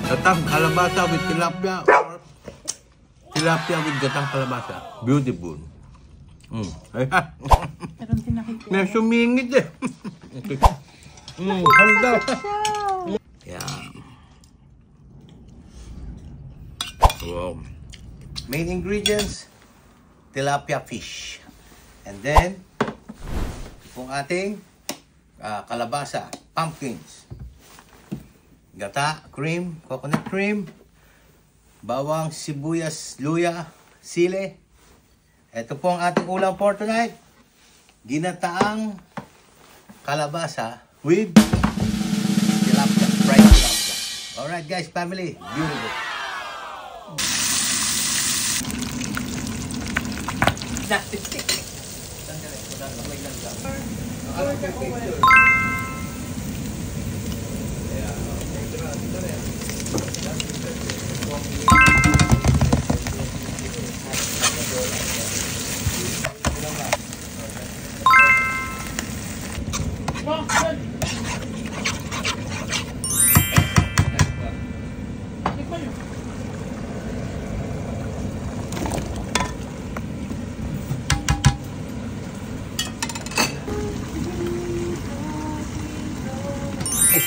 Gatang kalabasa with tilapia. Tilapia with gatang kalabasa. Beautiful. May sumingit eh. Handa. Yeah. Wow. Main ingredients, tilapia fish. And then, kung ating kalabasa, pumpkins. Gata, cream, coconut cream, bawang, sibuyas, luya, sili. Ito po ang ating ulam for tonight. Ginataang kalabasa with tilapia, fried tilapia. Alright guys, family, beautiful.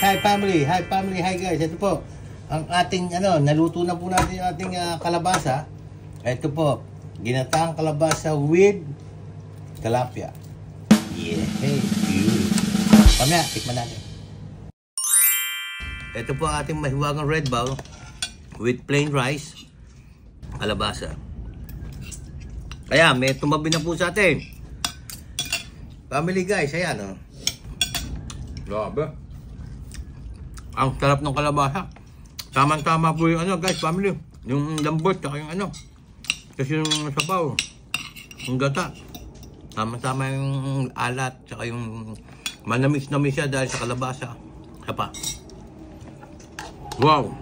Hi family, hi guys. Ito po ang ating naluto na po natin yung ating kalabasa. Ito po, ginataang kalabasa with tilapia. Yeah, hey, beautiful. Pamaya, tikman natin. Ito po ang ating mahiwagang red bowl with plain rice, kalabasa. Kaya may tumabi na po sa atin. Family guys, ayan oh. Grabe. Ang sarap ng kalabasa. Tama-tama po yung guys, family. Yung lambot, saka yung kasi yung sabaw. Yung gata. Tama-tama yung alat, saka yung manamis-namis siya dahil sa kalabasa. Sapa. Wow!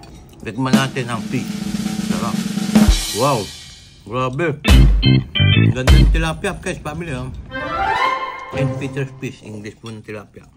Tikman natin ang fish. Sarap. Wow! Grabe. Ganda ng tilapia, guys, family. St. Peter's fish. English po ng tilapia.